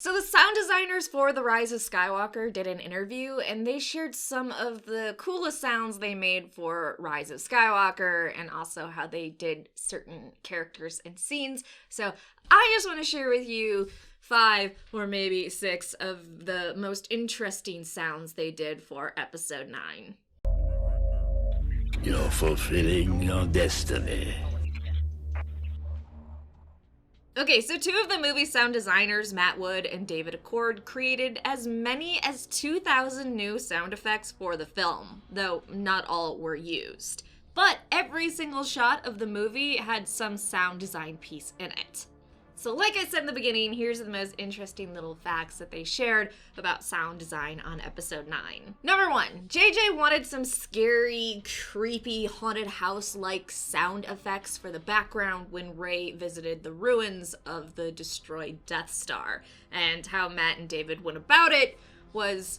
So the sound designers for The Rise of Skywalker did an interview, and they shared some of the coolest sounds they made for Rise of Skywalker, and also how they did certain characters and scenes. So I just want to share with you 5 or maybe 6 of the most interesting sounds they did for episode 9. You're fulfilling your destiny. Okay, so 2 of the movie's sound designers, Matt Wood and David Accord, created as many as 2,000 new sound effects for the film, though not all were used. But every single shot of the movie had some sound design piece in it. So like I said in the beginning, here's the most interesting little facts that they shared about sound design on episode 9. Number 1, JJ wanted some scary, creepy, haunted house-like sound effects for the background when Rey visited the ruins of the destroyed Death Star. And how Matt and David went about it was,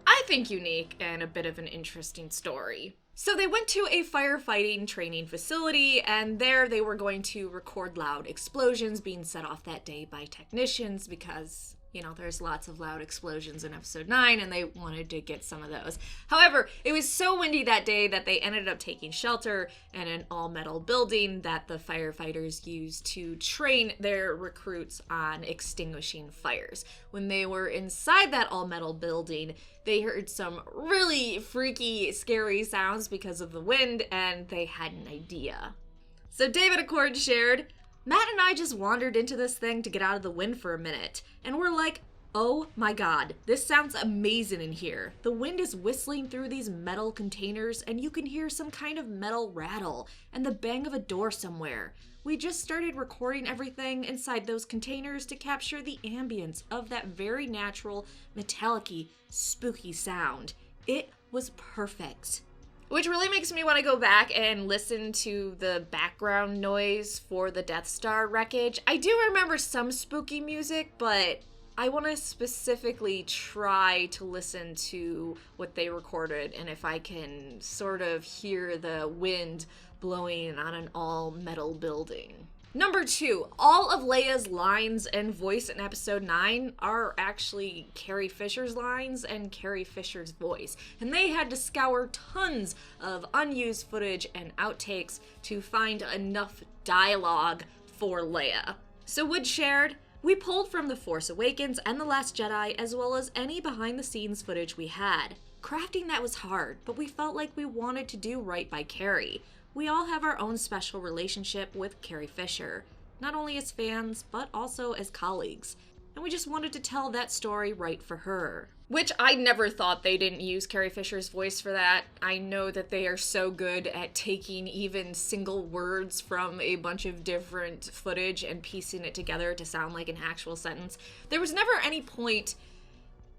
I think, unique and a bit of an interesting story. So they went to a firefighting training facility, and there they were going to record loud explosions being set off that day by technicians because, you know, there's lots of loud explosions in episode 9, and they wanted to get some of those. However, it was so windy that day that they ended up taking shelter in an all-metal building that the firefighters used to train their recruits on extinguishing fires. When they were inside that all-metal building, they heard some really freaky, scary sounds because of the wind, and they had an idea. So David Accord shared, "Matt and I just wandered into this thing to get out of the wind for a minute, and we're like, oh my god, this sounds amazing in here. The wind is whistling through these metal containers, and you can hear some kind of metal rattle, and the bang of a door somewhere. We just started recording everything inside those containers to capture the ambience of that very natural, metallic-y, spooky sound. It was perfect." Which really makes me want to go back and listen to the background noise for the Death Star wreckage. I do remember some spooky music, but I want to specifically try to listen to what they recorded and if I can sort of hear the wind blowing on an all-metal building. Number 2, all of Leia's lines and voice in episode 9 are actually Carrie Fisher's lines and Carrie Fisher's voice, and they had to scour tons of unused footage and outtakes to find enough dialogue for Leia. So Wood shared, "We pulled from The Force Awakens and The Last Jedi as well as any behind-the-scenes footage we had. Crafting that was hard, but we felt like we wanted to do right by Carrie. We all have our own special relationship with Carrie Fisher, not only as fans, but also as colleagues. And we just wanted to tell that story right for her." Which I never thought they didn't use Carrie Fisher's voice for that. I know that they are so good at taking even single words from a bunch of different footage and piecing it together to sound like an actual sentence. There was never any point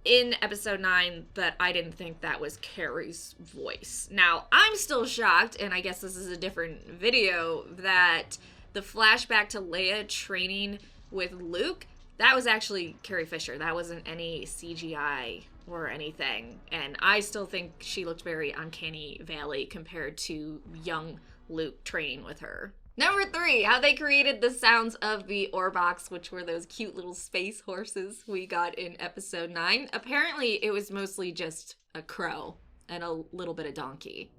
in episode 9 that I didn't think that was Carrie's voice. Now, I'm still shocked, and I guess this is a different video, that the flashback to Leia training with Luke, that was actually Carrie Fisher. That wasn't any CGI or anything. And I still think she looked very uncanny valley compared to young Luke training with her. Number 3, how they created the sounds of the Orbox, which were those cute little space horses we got in episode 9. Apparently, it was mostly just a crow and a little bit of donkey.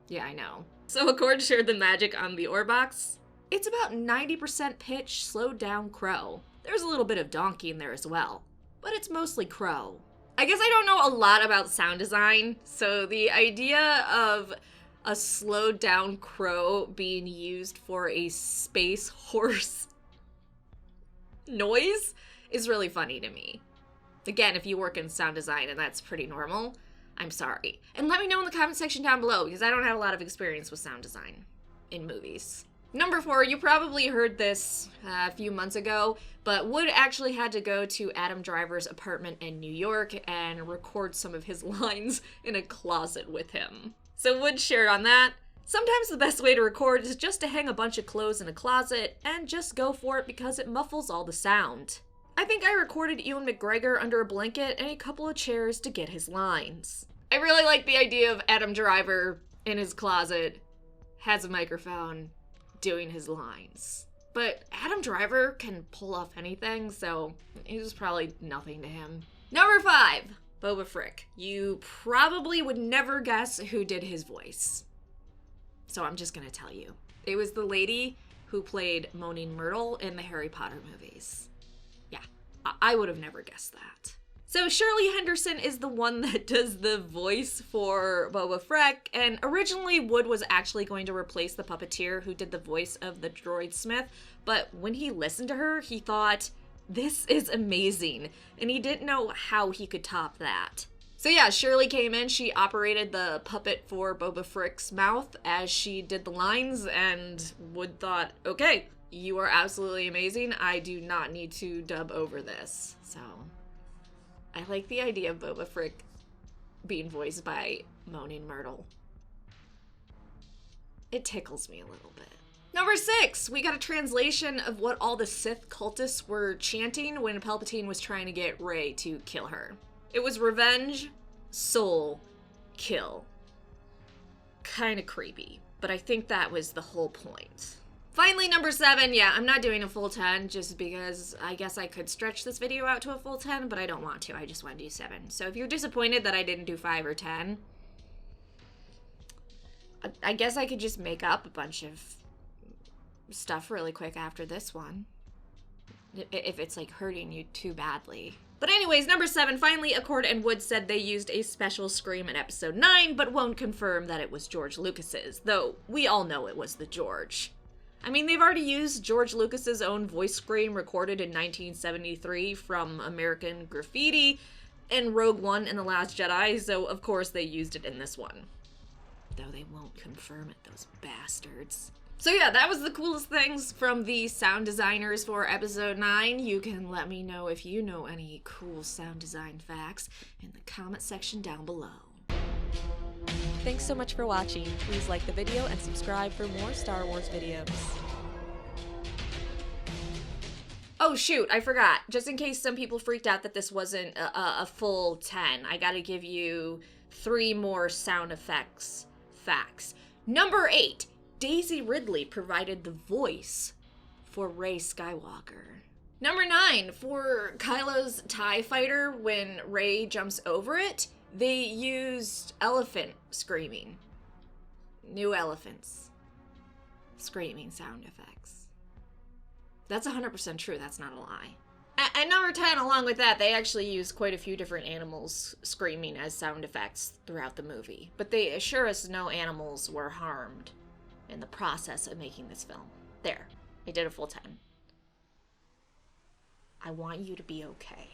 Yeah, I know. So Accord shared the magic on the Orbox. It's about 90% pitch, slowed down crow. There's a little bit of donkey in there as well, but it's mostly crow. I guess I don't know a lot about sound design, so the idea of a slowed down crow being used for a space horse noise is really funny to me. Again, if you work in sound design and that's pretty normal, I'm sorry. And let me know in the comment section down below, because I don't have a lot of experience with sound design in movies. Number 4, you probably heard this a few months ago, but Wood actually had to go to Adam Driver's apartment in New York and record some of his lines in a closet with him. So Wood shared on that, "Sometimes the best way to record is just to hang a bunch of clothes in a closet and just go for it because it muffles all the sound. I think I recorded Ewan McGregor under a blanket and a couple of chairs to get his lines." I really like the idea of Adam Driver in his closet, has a microphone, doing his lines. but Adam Driver can pull off anything, so it was probably nothing to him. Number 5, Boba Frick. You probably would never guess who did his voice. So I'm just gonna tell you. It was the lady who played Moaning Myrtle in the Harry Potter movies. Yeah, I would have never guessed that. So Shirley Henderson is the one that does the voice for Boba Frick, and originally Wood was actually going to replace the puppeteer who did the voice of the droid Smith, but when he listened to her, he thought, this is amazing, and he didn't know how he could top that. So yeah, Shirley came in, she operated the puppet for Boba Frick's mouth as she did the lines, and Wood thought, okay, you are absolutely amazing, I do not need to dub over this. So I like the idea of Boba Frick being voiced by Moaning Myrtle. It tickles me a little bit. Number 6, we got a translation of what all the Sith cultists were chanting when Palpatine was trying to get Rey to kill her. It was revenge, soul, kill. Kinda creepy, but I think that was the whole point. Finally, number 7, yeah, I'm not doing a full 10 just because I guess I could stretch this video out to a full 10, but I don't want to. I just want to do 7. So if you're disappointed that I didn't do 5 or 10, I guess I could just make up a bunch of stuff really quick after this one. If it's like hurting you too badly. But anyways, number 7, finally, Accord and Wood said they used a special scream in episode 9, but won't confirm that it was George Lucas's, though we all know it was the George. I mean, they've already used George Lucas's own voice scream recorded in 1973 from American Graffiti and Rogue One and The Last Jedi, so of course they used it in this one. Though they won't confirm it, those bastards. So yeah, that was the coolest things from the sound designers for episode 9. You can let me know if you know any cool sound design facts in the comment section down below. Thanks so much for watching. Please like the video and subscribe for more Star Wars videos. Oh shoot, I forgot. Just in case some people freaked out that this wasn't a full 10, I gotta give you 3 more sound effects facts. Number 8, Daisy Ridley provided the voice for Rey Skywalker. Number 9, for Kylo's TIE fighter, when Rey jumps over it, they used elephant screaming. New elephants. Screaming sound effects. That's 100% true, that's not a lie. And number 10, along with that, they actually used quite a few different animals screaming as sound effects throughout the movie. But they assure us no animals were harmed in the process of making this film. There, they did a full 10. I want you to be okay.